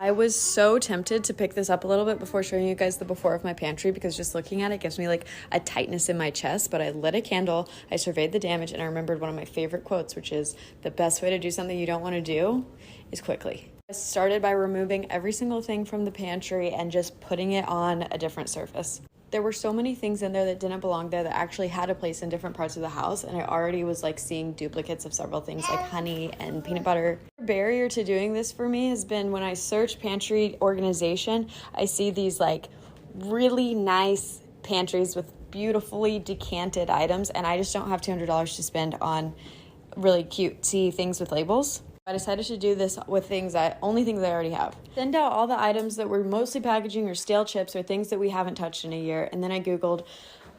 I was so tempted to pick this up a little bit before showing you guys the before of my pantry, because just looking at it gives me like a tightness in my chest. But I lit a candle, I surveyed the damage, and I remembered one of my favorite quotes, which is, the best way to do something you don't want to do is quickly. I started by removing every single thing from the pantry and just putting it on a different surface. There were so many things in there that didn't belong there that actually had a place in different parts of the house, and I already was like seeing duplicates of several things like honey and peanut butter. The barrier to doing this for me has been when I search pantry organization, I see these like really nice pantries with beautifully decanted items, and I just don't have $200 to spend on really cutesy things with labels. I decided to do this with only things I already have. Send out all the items that were mostly packaging or stale chips or things that we haven't touched in a year. And then I Googled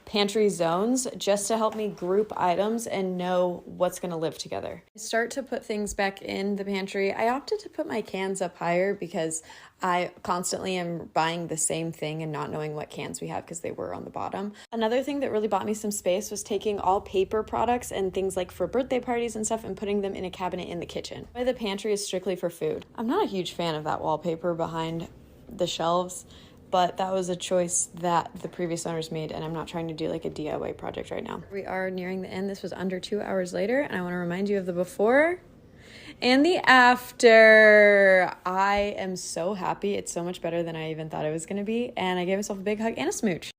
pantry zones just to help me group items and know what's going to live together. I start to put things back in the pantry. I opted to put my cans up higher because I constantly am buying the same thing and not knowing what cans we have because they were on the bottom. Another thing that really bought me some space was taking all paper products and things like for birthday parties and stuff and putting them in a cabinet in the kitchen. The pantry is strictly for food. I'm not a huge fan of that wallpaper behind the shelves, but that was a choice that the previous owners made, and I'm not trying to do like a DIY project right now. We are nearing the end. This was under 2 hours later, and I want to remind you of the before and the after. I am so happy. It's so much better than I even thought it was going to be, and I gave myself a big hug and a smooch.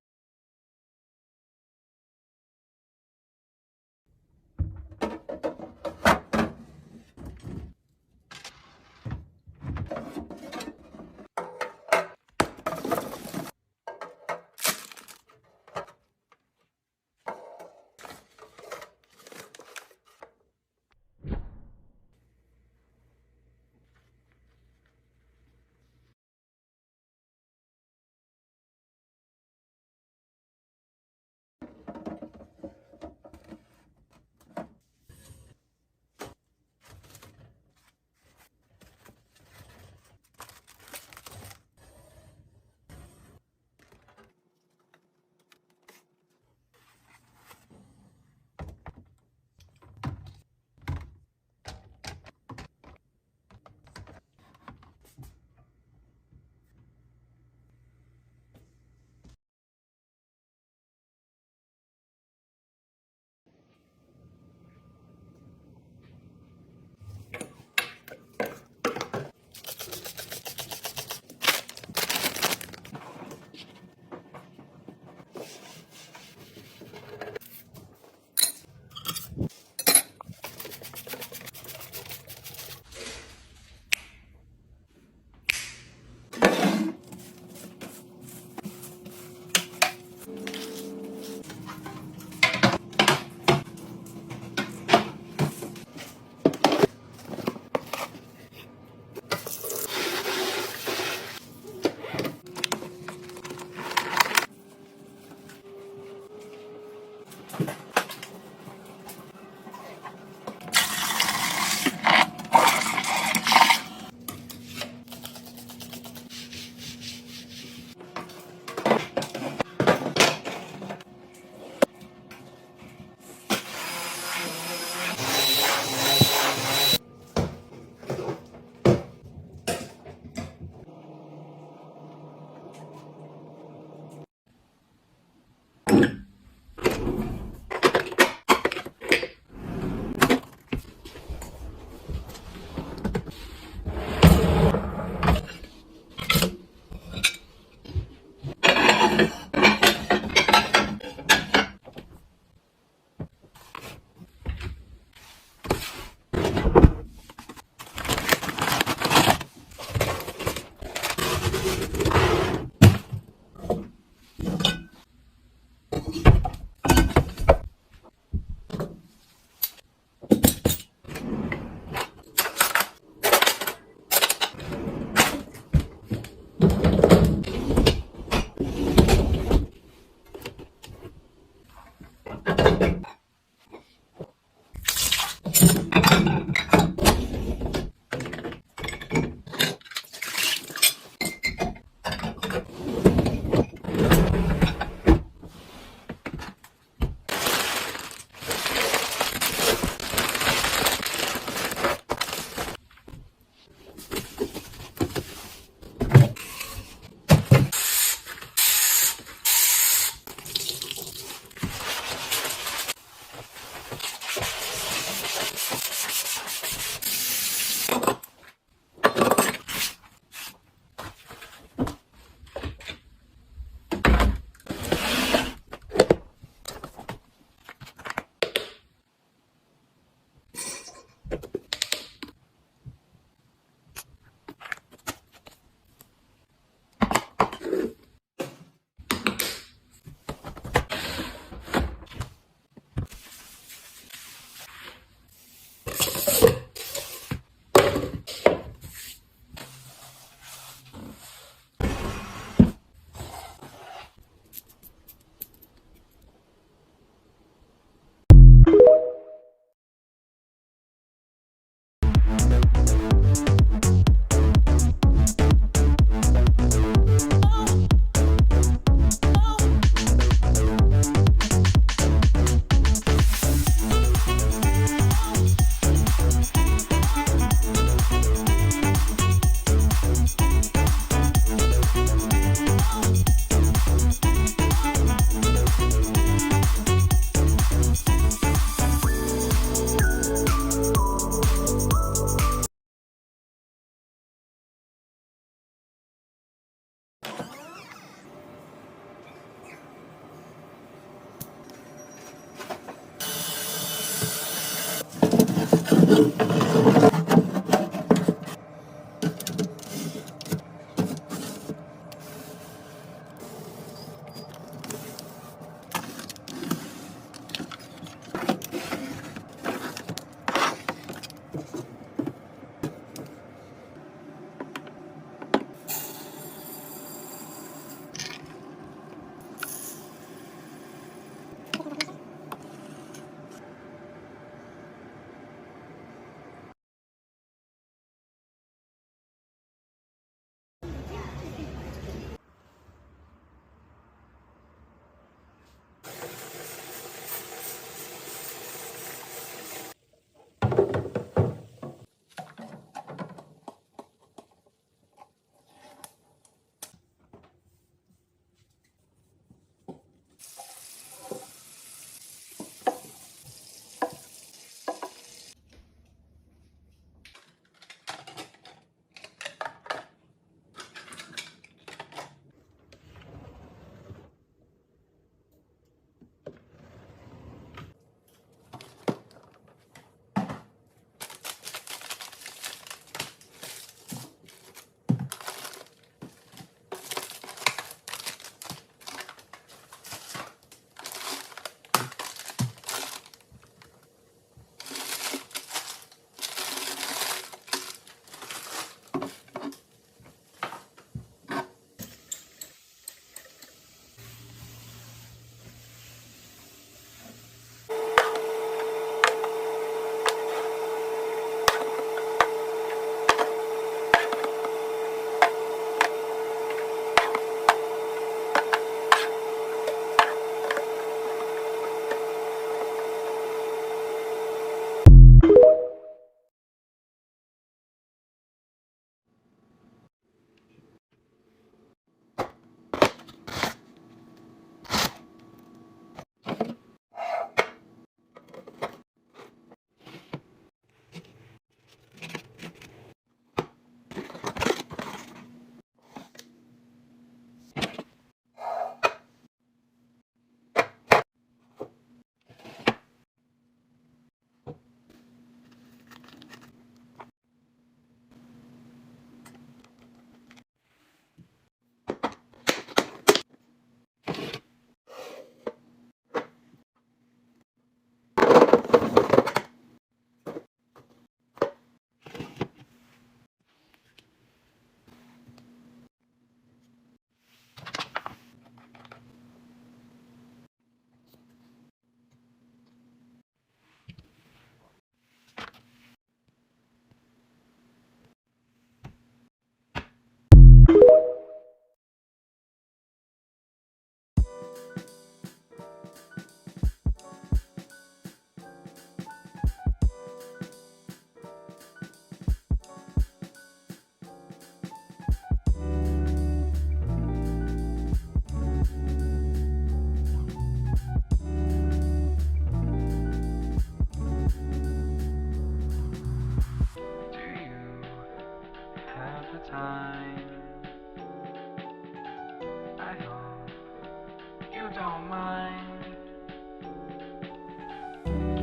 don't mind.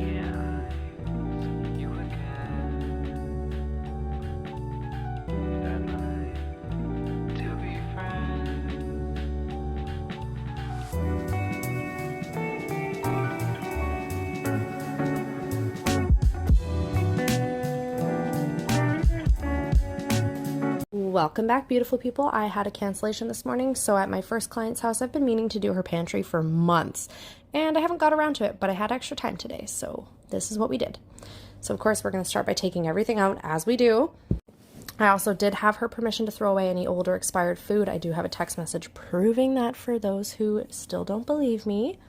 Yeah, you look good that night to be friends. Welcome back, beautiful people. I had a cancellation this morning, so at my first client's house, I've been meaning to do her pantry for months, and I haven't got around to it, but I had extra time today, so this is what we did. So, of course, we're going to start by taking everything out, as we do. I also did have her permission to throw away any old or expired food. I do have a text message proving that for those who still don't believe me.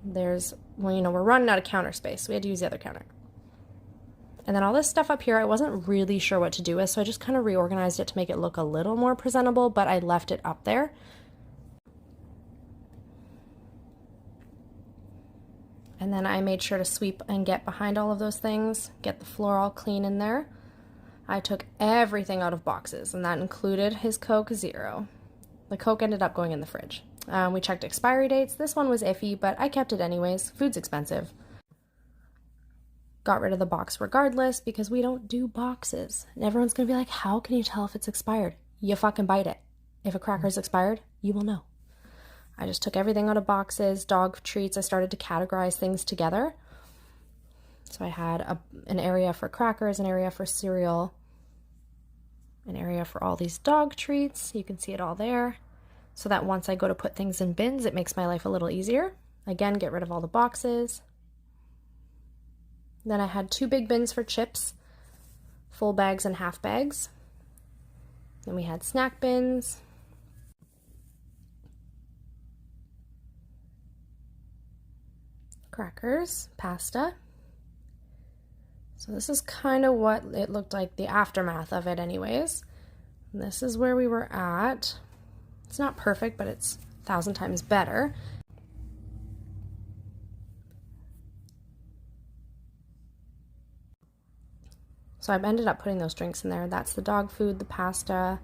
We're running out of counter space, so we had to use the other counter. And then all this stuff up here, I wasn't really sure what to do with, so I just kind of reorganized it to make it look a little more presentable, but I left it up there. And then I made sure to sweep and get behind all of those things, get the floor all clean in there. I took everything out of boxes, and that included his Coke Zero. The Coke ended up going in the fridge. We checked expiry dates. This one was iffy, but I kept it anyways. Food's expensive. Got rid of the box regardless because we don't do boxes. And everyone's going to be like, how can you tell if it's expired? You fucking bite it. If a cracker's expired, you will know. I just took everything out of boxes, dog treats. I started to categorize things together. So I had an area for crackers, an area for cereal, an area for all these dog treats. You can see it all there. So that once I go to put things in bins, it makes my life a little easier. Again, get rid of all the boxes. Then I had 2 big bins for chips, full bags and half bags. Then we had snack bins. Crackers, pasta. So this is kind of what it looked like, the aftermath of it anyways. And this is where we were at. It's not perfect, but it's 1,000 times better. So I've ended up putting those drinks in there. That's the dog food, the pasta.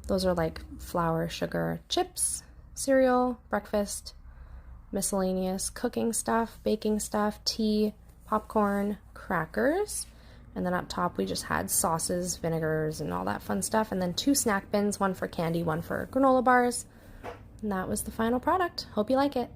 Those are like flour, sugar, chips, cereal, breakfast, miscellaneous cooking stuff, baking stuff, tea, popcorn, crackers. And then up top we just had sauces, vinegars, and all that fun stuff. And then 2 snack bins, one for candy, one for granola bars. And that was the final product. Hope you like it.